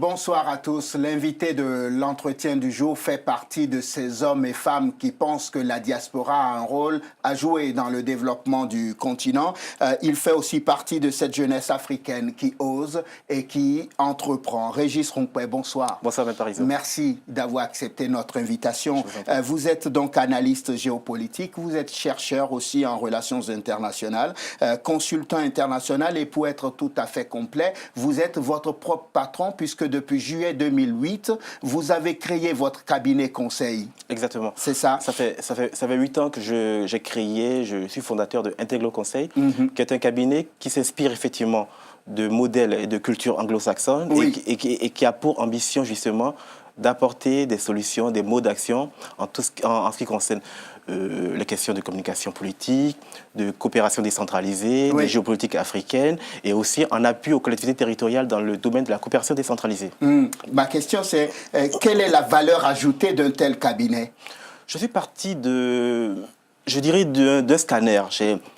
Bonsoir à tous. L'invité de l'entretien du jour fait partie de ces hommes et femmes qui pensent que la diaspora a un rôle à jouer dans le développement du continent. Il fait aussi partie de cette jeunesse africaine qui ose et qui entreprend. Régis Rompouet, bonsoir. Bonsoir, M. Parizeau. Merci d'avoir accepté notre invitation. Vous êtes donc analyste géopolitique, vous êtes chercheur aussi en relations internationales, consultant international et pour être tout à fait complet, vous êtes votre propre patron puisque depuis juillet 2008, vous avez créé votre cabinet conseil. Exactement. C'est ça? Ça fait 8 ans que j'ai créé, je suis fondateur de Integlo Conseil, qui est un cabinet qui s'inspire effectivement de modèles et de culture anglo-saxonne et qui a pour ambition justement d'apporter des solutions, des modes d'action en ce qui concerne les questions de communication politique, de coopération décentralisée, de géopolitique africaine et aussi en appui aux collectivités territoriales dans le domaine de la coopération décentralisée. Ma question c'est, quelle est la valeur ajoutée d'un tel cabinet? Je suis parti d'un scanner.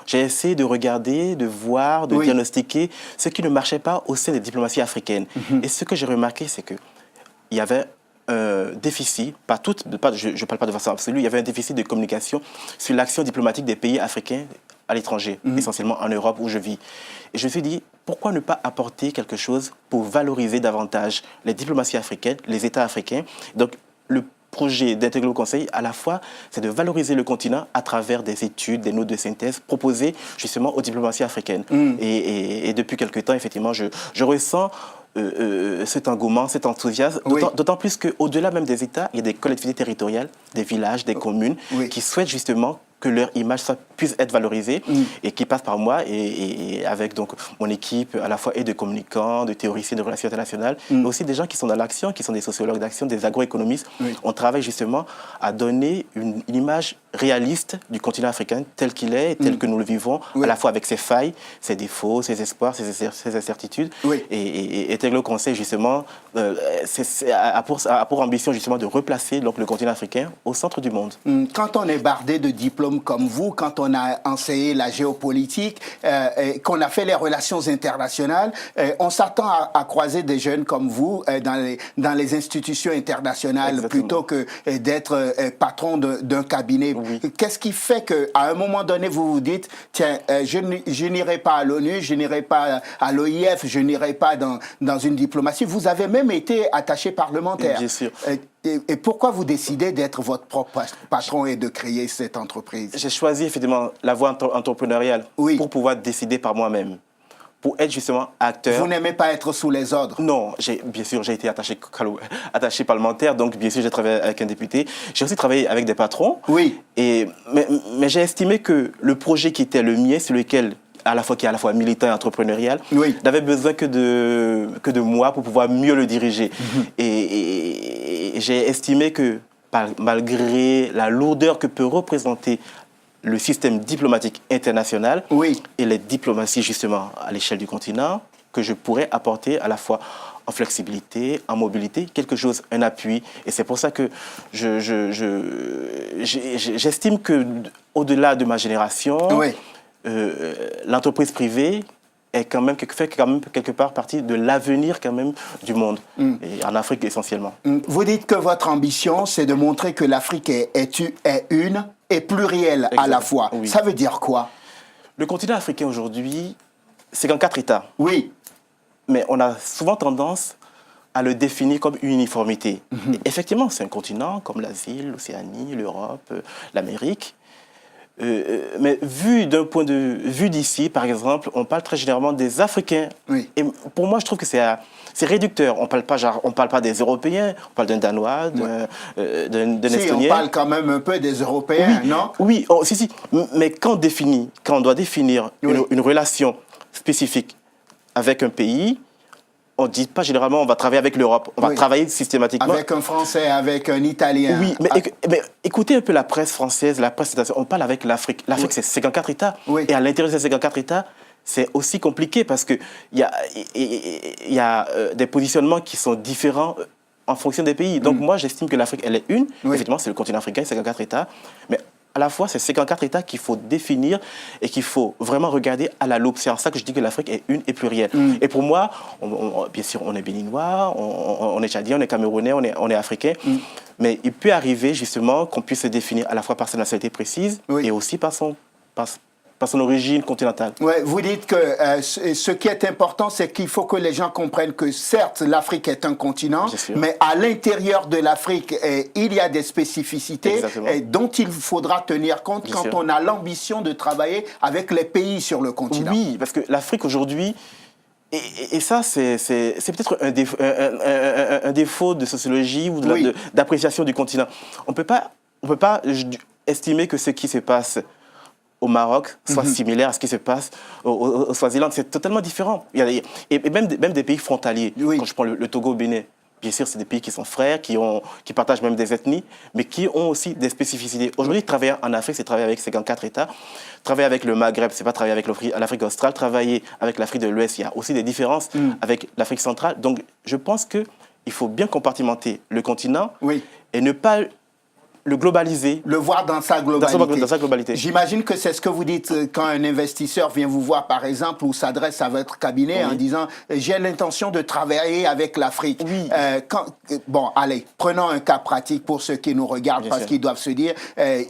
J'ai essayé de regarder, de voir, de diagnostiquer ce qui ne marchait pas au sein des diplomaties africaines. Et ce que j'ai remarqué, c'est qu'il y avait un déficit, je ne parle pas de façon absolue, il y avait un déficit de communication sur l'action diplomatique des pays africains à l'étranger, essentiellement en Europe où je vis. Et je me suis dit, pourquoi ne pas apporter quelque chose pour valoriser davantage les diplomaties africaines, les États africains. Donc, le projet d'Integlo Conseil, à la fois, c'est de valoriser le continent à travers des études, des notes de synthèse proposées justement aux diplomaties africaines. Et depuis quelque temps, effectivement, je ressens cet engouement, cet enthousiasme, d'autant plus qu'au-delà même des États, il y a des collectivités territoriales, des villages, des communes qui souhaitent justement que leur image puisse être valorisée et qui passe par moi et avec donc mon équipe à la fois et de communicants, de théoriciens de relations internationales, mais aussi des gens qui sont dans l'action, qui sont des sociologues d'action, des agroéconomistes. On travaille justement à donner une image réaliste du continent africain tel qu'il est, tel que nous le vivons, à la fois avec ses failles, ses défauts, ses espoirs, ses incertitudes. Et Integlo Conseil justement a pour ambition justement de replacer donc, le continent africain au centre du monde. Quand on est bardé de diplômes comme vous, quand on a enseigné la géopolitique, qu'on a fait les relations internationales, on s'attend à croiser des jeunes comme vous dans les institutions internationales plutôt que d'être patron d'un cabinet. Qu'est-ce qui fait qu'à un moment donné, vous vous dites, tiens, je n'irai pas à l'ONU, je n'irai pas à l'OIF, je n'irai pas dans une diplomatie. Vous avez même été attaché parlementaire. Bien sûr. Et pourquoi vous décidez d'être votre propre patron et de créer cette entreprise? J'ai choisi effectivement la voie entrepreneuriale pour pouvoir décider par moi-même, pour être justement acteur. Vous n'aimez pas être sous les ordres? Non, bien sûr, j'ai été attaché parlementaire, donc bien sûr j'ai travaillé avec un député. J'ai aussi travaillé avec des patrons. Mais j'ai estimé que le projet qui était le mien, sur lequel qui est à la fois militant et entrepreneurial, n'avait besoin que de moi pour pouvoir mieux le diriger. Et j'ai estimé que malgré la lourdeur que peut représenter le système diplomatique international et les diplomaties justement à l'échelle du continent, que je pourrais apporter à la fois en flexibilité, en mobilité, quelque chose, un appui. Et c'est pour ça que j'estime qu'au-delà de ma génération, l'entreprise privée fait quand même quelque part partie de l'avenir quand même du monde, et en Afrique essentiellement. Vous dites que votre ambition, c'est de montrer que l'Afrique est une et plurielle à la fois. Ça veut dire quoi? Le continent africain aujourd'hui, c'est qu'en 4 États. Mais on a souvent tendance à le définir comme une uniformité. Et effectivement, c'est un continent comme l'Asie, l'Océanie, l'Europe, l'Amérique. Mais vu d'ici, par exemple, on parle très généralement des Africains. Et pour moi, je trouve que c'est réducteur. On parle pas des Européens, on parle d'un Danois, d'un Estonien. On parle quand même un peu des Européens, non? Si. Mais quand on doit définir une relation spécifique avec un pays, on ne dit pas généralement on va travailler avec l'Europe, on va travailler systématiquement. Avec un Français, avec un Italien. Mais écoutez un peu la presse française, la presse internationale, on parle avec l'Afrique. L'Afrique, c'est 54 États. Et à l'intérieur de ces 54 États, c'est aussi compliqué parce qu'il y a des positionnements qui sont différents en fonction des pays. Donc moi, j'estime que l'Afrique, elle est une. Effectivement, c'est le continent africain, 54 États. Mais à la fois, c'est 54 États qu'il faut définir et qu'il faut vraiment regarder à la loupe. C'est en ça que je dis que l'Afrique est une et plurielle. Et pour moi, bien sûr, on est béninois, on est tchadien, on est camerounais, on est africain. Mais il peut arriver justement qu'on puisse se définir à la fois par sa nationalité précise et aussi par son origine continentale. Ouais, vous dites que ce qui est important, c'est qu'il faut que les gens comprennent que certes, l'Afrique est un continent, mais à l'intérieur de l'Afrique, il y a des spécificités dont il faudra tenir compte quand on a l'ambition de travailler avec les pays sur le continent. Oui, parce que l'Afrique aujourd'hui, et ça, c'est peut-être un défaut de sociologie ou d'appréciation du continent. On ne peut pas estimer que ce qui se passe au Maroc soit similaire à ce qui se passe au Swaziland. C'est totalement différent. Et même des pays frontaliers. Quand je prends le Togo, le Bénin, bien sûr, c'est des pays qui sont frères, qui partagent même des ethnies, mais qui ont aussi des spécificités. Aujourd'hui, travailler en Afrique, c'est travailler avec 54 États. Travailler avec le Maghreb, c'est pas travailler avec l'Afrique australe. Travailler avec l'Afrique de l'Ouest, il y a aussi des différences avec l'Afrique centrale. Donc, je pense qu'il faut bien compartimenter le continent et ne pas le globaliser. Le voir dans sa globalité. Dans sa globalité. J'imagine que c'est ce que vous dites quand un investisseur vient vous voir, par exemple, ou s'adresse à votre cabinet en disant « J'ai l'intention de travailler avec l'Afrique ». Bon, allez, prenons un cas pratique pour ceux qui nous regardent, parce qu'ils doivent se dire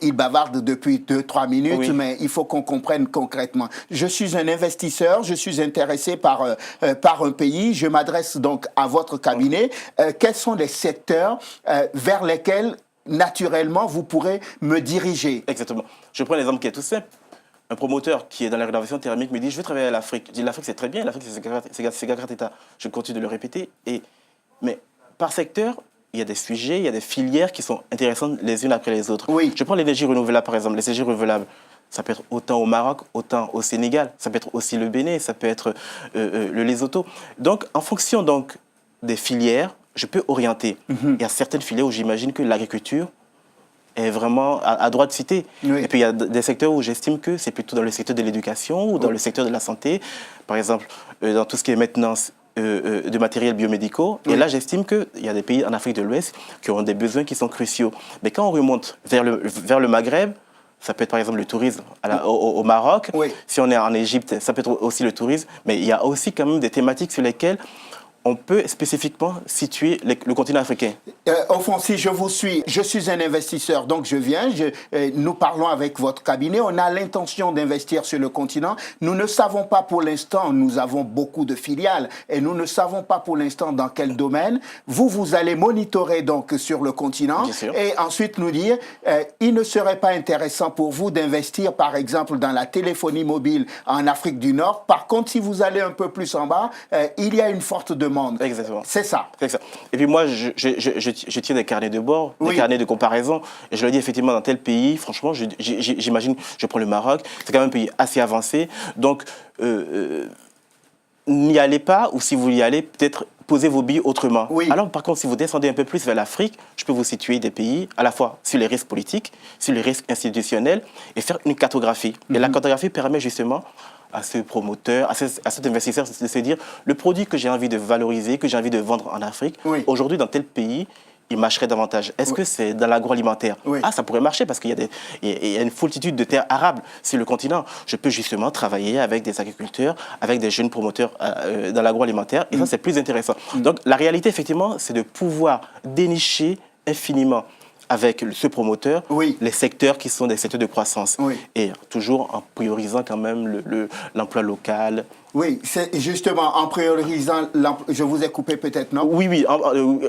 ils bavardent depuis 2-3 minutes, mais il faut qu'on comprenne concrètement. Je suis un investisseur, je suis intéressé par un pays, je m'adresse donc à votre cabinet. Quels sont les secteurs vers lesquels naturellement, vous pourrez me diriger. Exactement. Je prends l'exemple qui est tout simple. Un promoteur qui est dans la rénovation thermique me dit « Je veux travailler à l'Afrique ». Je dis « L'Afrique, c'est très bien. L'Afrique, c'est 54 États. » Je continue de le répéter. Mais par secteur, il y a des sujets, il y a des filières qui sont intéressantes les unes après les autres. Je prends l'énergie renouvelable, par exemple. Les énergies renouvelables, ça peut être autant au Maroc, autant au Sénégal. Ça peut être aussi le Bénin, ça peut être le Lesotho. Donc, en fonction des filières, je peux orienter. Il y a certaines filières où j'imagine que l'agriculture est vraiment à droit de citer. Et puis il y a des secteurs où j'estime que c'est plutôt dans le secteur de l'éducation ou dans le secteur de la santé. Par exemple, dans tout ce qui est maintenance de matériels biomédicaux. Et là, j'estime qu'il y a des pays en Afrique de l'Ouest qui ont des besoins qui sont cruciaux. Mais quand on remonte vers le Maghreb, ça peut être par exemple le tourisme au Maroc. Si on est en Égypte, ça peut être aussi le tourisme. Mais il y a aussi quand même des thématiques sur lesquelles on peut spécifiquement situer le continent africain. Au fond, si je vous suis, je suis un investisseur, donc je viens, nous parlons avec votre cabinet, on a l'intention d'investir sur le continent. Nous ne savons pas pour l'instant, nous avons beaucoup de filiales, et nous ne savons pas pour l'instant dans quel domaine. Vous allez monitorer donc sur le continent, et ensuite nous dire, il ne serait pas intéressant pour vous d'investir par exemple dans la téléphonie mobile en Afrique du Nord. Par contre, si vous allez un peu plus en bas, il y a une forte demande. Exactement. C'est ça. Et puis moi, je tiens des carnets de bord, des carnets de comparaison. Et je le dis effectivement, dans tel pays, franchement, j'imagine, je prends le Maroc, c'est quand même un pays assez avancé. Donc, n'y allez pas, ou si vous y allez, peut-être posez vos billes autrement. Alors, par contre, si vous descendez un peu plus vers l'Afrique, je peux vous situer des pays à la fois sur les risques politiques, sur les risques institutionnels, et faire une cartographie. Et la cartographie permet justement à ce promoteur, à cet investisseur de se dire le produit que j'ai envie de valoriser, que j'ai envie de vendre en Afrique, aujourd'hui dans tel pays, il marcherait davantage. Est-ce que c'est dans l'agroalimentaire? Ça pourrait marcher parce qu'il y a une foultitude de terres arables sur le continent. Je peux justement travailler avec des agriculteurs, avec des jeunes promoteurs dans l'agroalimentaire et ça, c'est plus intéressant. Donc, la réalité, effectivement, c'est de pouvoir dénicher infiniment avec ce promoteur, les secteurs qui sont des secteurs de croissance. Et toujours en priorisant quand même l'emploi local. Oui, c'est justement en priorisant, je vous ai coupé peut-être, non? Oui,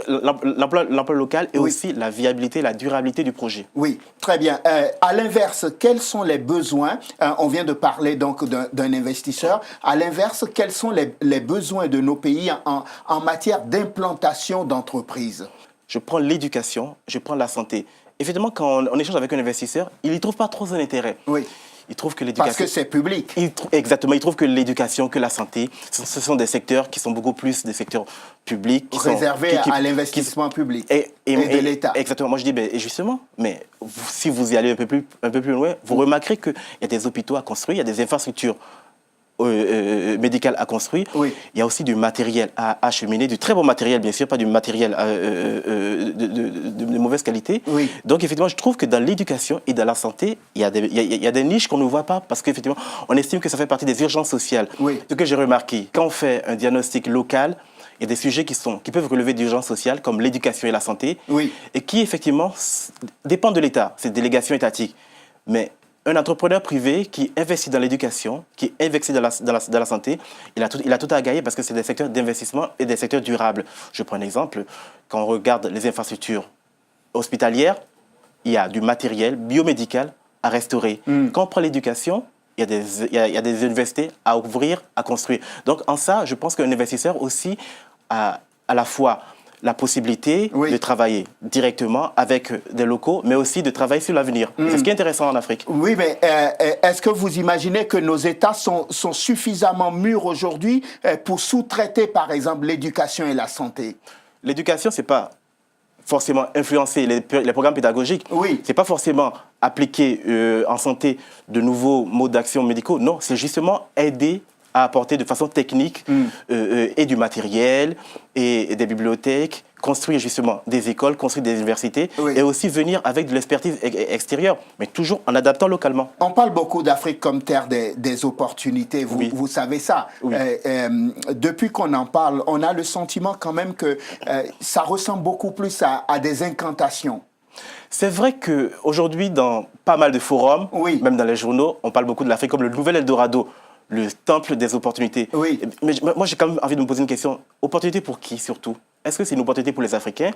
l'emploi local et aussi la viabilité, la durabilité du projet. Oui, très bien. À l'inverse, quels sont les besoins? On vient de parler donc d'un investisseur. À l'inverse, quels sont les besoins de nos pays en matière d'implantation d'entreprises? Je prends l'éducation, je prends la santé. Évidemment, quand on échange avec un investisseur, il n'y trouve pas trop son intérêt. Il trouve que l'éducation... Parce que c'est public. Exactement. Il trouve que l'éducation, que la santé, ce sont des secteurs qui sont beaucoup plus des secteurs publics. Réservés à l'investissement public et de l'État. Exactement. Moi, je dis, et justement, mais si vous y allez un peu plus loin, vous remarquerez qu'il y a des hôpitaux à construire, il y a des infrastructures médical à construire, oui. il y a aussi du matériel à acheminer, du très bon matériel, bien sûr, pas du matériel de mauvaise qualité. Oui. Donc, effectivement, je trouve que dans l'éducation et dans la santé, il y a des niches qu'on ne voit pas parce qu'effectivement, on estime que ça fait partie des urgences sociales. Oui. Ce que j'ai remarqué, quand on fait un diagnostic local, il y a des sujets qui peuvent relever d'urgences sociales, comme l'éducation et la santé, oui. et qui, effectivement, dépendent de l'État, c'est délégation étatique. Mais un entrepreneur privé qui investit dans l'éducation, qui investit dans la santé, il a tout à gagner parce que c'est des secteurs d'investissement et des secteurs durables. Je prends un exemple. Quand on regarde les infrastructures hospitalières, il y a du matériel biomédical à restaurer. Quand on prend l'éducation, il y a des universités à ouvrir, à construire. Donc, en ça, je pense qu'un investisseur aussi a à la fois la possibilité de travailler directement avec des locaux, mais aussi de travailler sur l'avenir. C'est ce qui est intéressant en Afrique. Oui, mais est-ce que vous imaginez que nos États sont suffisamment mûrs aujourd'hui pour sous-traiter, par exemple, l'éducation et la santé? L'éducation, ce n'est pas forcément influencer les programmes pédagogiques. Oui. Ce n'est pas forcément appliquer en santé de nouveaux modes d'action médicaux. Non, c'est justement aider à apporter de façon technique et du matériel et des bibliothèques, construire justement des écoles, construire des universités et aussi venir avec de l'expertise extérieure, mais toujours en adaptant localement. On parle beaucoup d'Afrique comme terre des opportunités, vous savez ça. Oui. Depuis qu'on en parle, on a le sentiment quand même que ça ressemble beaucoup plus à des incantations. C'est vrai qu'aujourd'hui, dans pas mal de forums, même dans les journaux, on parle beaucoup de l'Afrique comme le nouvel Eldorado, le temple des opportunités. Oui. Mais moi, j'ai quand même envie de me poser une question. Opportunité pour qui, surtout? Est-ce que c'est une opportunité pour les Africains?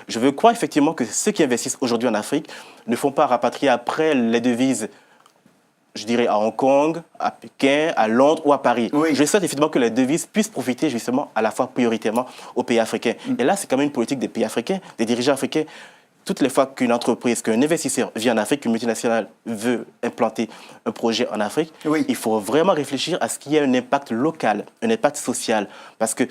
Je veux croire effectivement que ceux qui investissent aujourd'hui en Afrique ne font pas rapatrier après les devises, je dirais, à Hong Kong, à Pékin, à Londres ou à Paris. Oui. Je souhaite effectivement que les devises puissent profiter justement à la fois prioritairement aux pays africains. Et là, c'est quand même une politique des pays africains, des dirigeants africains. Toutes les fois qu'une entreprise, qu'un investisseur vient en Afrique, qu'une multinationale veut implanter un projet en Afrique, il faut vraiment réfléchir à ce qu'il y ait un impact local, un impact social. Parce que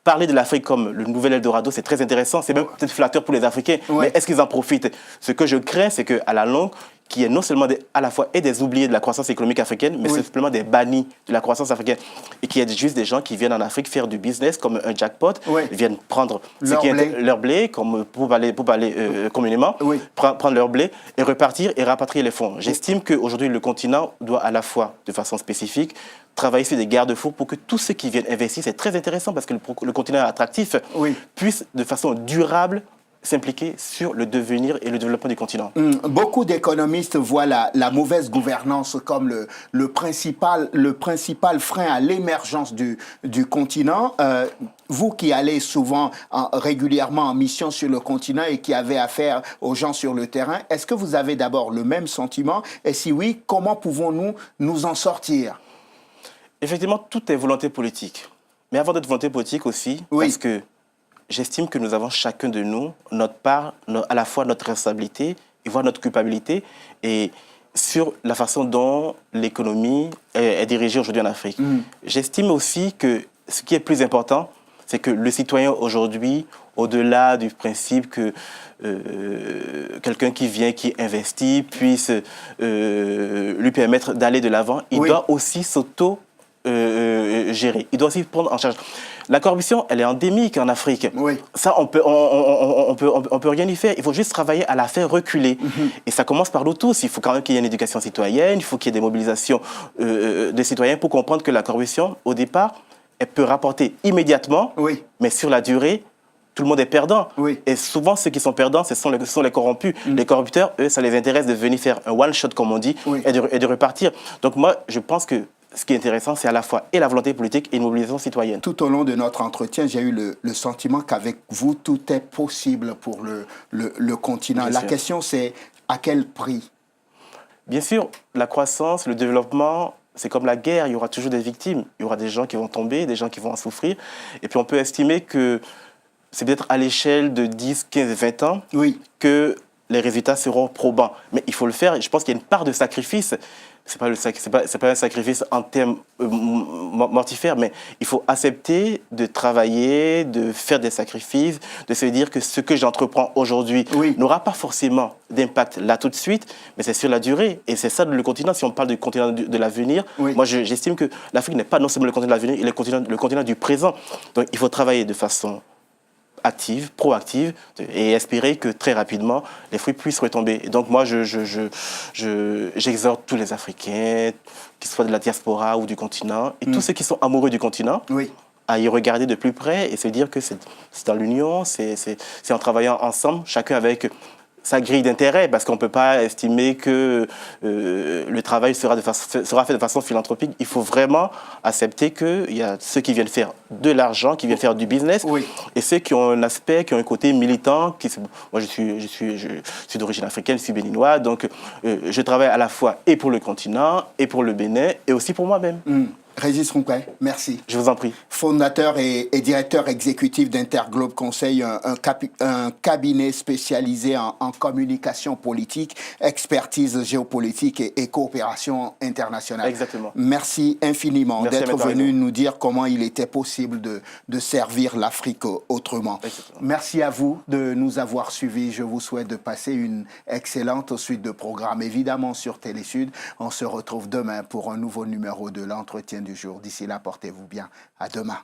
parler de l'Afrique comme le nouvel Eldorado, c'est très intéressant, c'est même peut-être flatteur pour les Africains, mais est-ce qu'ils en profitent? Ce que je crains, c'est qu'à la longue, qu'il y ait non seulement à la fois des oubliés de la croissance économique africaine, mais simplement des bannis de la croissance africaine. Et qu'il y ait juste des gens qui viennent en Afrique faire du business comme un jackpot, viennent prendre leur blé, comme pour parler communément, prendre leur blé et repartir et rapatrier les fonds. J'estime qu'aujourd'hui, le continent doit à la fois, de façon spécifique, travailler sur des garde-fous pour que tous ceux qui viennent investir, c'est très intéressant parce que le continent est attractif, puissent de façon durable s'impliquer sur le devenir et le développement du continent. Beaucoup d'économistes voient la mauvaise gouvernance comme le principal frein à l'émergence du continent. Vous qui allez souvent régulièrement en mission sur le continent et qui avez affaire aux gens sur le terrain, est-ce que vous avez d'abord le même sentiment? Et si oui, comment pouvons-nous nous en sortir? Effectivement, tout est volonté politique. Mais avant d'être volonté politique aussi, parce que j'estime que nous avons chacun de nous notre part, à la fois notre responsabilité et voire notre culpabilité et sur la façon dont l'économie est dirigée aujourd'hui en Afrique. J'estime aussi que ce qui est plus important, c'est que le citoyen aujourd'hui, au-delà du principe que quelqu'un qui vient, qui investit, puisse lui permettre d'aller de l'avant, il doit aussi gérer. Il doit aussi prendre en charge. La corruption, elle est endémique en Afrique. Ça, on peut rien y faire. Il faut juste travailler à la faire reculer. Et ça commence par nous tous. Il faut quand même qu'il y ait une éducation citoyenne. Il faut qu'il y ait des mobilisations des citoyens pour comprendre que la corruption, au départ, elle peut rapporter immédiatement, mais sur la durée, tout le monde est perdant. Et souvent, ceux qui sont perdants, ce sont les corrompus. Les corrupteurs, eux, ça les intéresse de venir faire un one-shot, comme on dit, et de repartir. Donc moi, je pense que ce qui est intéressant, c'est à la fois et la volonté politique et une mobilisation citoyenne. Tout au long de notre entretien, j'ai eu le sentiment qu'avec vous, tout est possible pour le continent. La question, c'est à quel prix? Bien sûr, la croissance, le développement, c'est comme la guerre. Il y aura toujours des victimes. Il y aura des gens qui vont tomber, des gens qui vont en souffrir. Et puis, on peut estimer que c'est peut-être à l'échelle de 10, 15, 20 ans que les résultats seront probants. Mais il faut le faire, et je pense qu'il y a une part de sacrifice. C'est pas un sacrifice en termes mortifères, mais il faut accepter de travailler, de faire des sacrifices, de se dire que ce que j'entreprends aujourd'hui n'aura pas forcément d'impact là tout de suite, mais c'est sur la durée. Et c'est ça le continent. Si on parle du continent de l'avenir, moi j'estime que l'Afrique n'est pas non seulement le continent de l'avenir, il est le continent du présent. Donc il faut travailler de façon active, proactive, et espérer que très rapidement, les fruits puissent retomber. Et donc moi, j'exhorte tous les Africains, qu'ils soient de la diaspora ou du continent, et tous ceux qui sont amoureux du continent, à y regarder de plus près et se dire que c'est dans l'union, c'est en travaillant ensemble, chacun avec sa grille d'intérêt, parce qu'on ne peut pas estimer que le travail sera fait de façon philanthropique. Il faut vraiment accepter qu'il y a ceux qui viennent faire de l'argent, qui viennent faire du business, et ceux qui ont un aspect, qui ont un côté militant. Moi, je suis d'origine africaine, je suis béninois, donc je travaille à la fois et pour le continent, et pour le Bénin, et aussi pour moi-même. Régis Rouquet, merci. Je vous en prie. Fondateur et directeur exécutif d'Interglobe Conseil, un cabinet spécialisé en communication politique, expertise géopolitique et coopération internationale. Exactement. Merci infiniment d'être venu nous dire comment il était possible de servir l'Afrique autrement. Exactement. Merci à vous de nous avoir suivis. Je vous souhaite de passer une excellente suite de programmes, évidemment sur Télésud. On se retrouve demain pour un nouveau numéro de l'entretien du jour. D'ici là, portez-vous bien. À demain.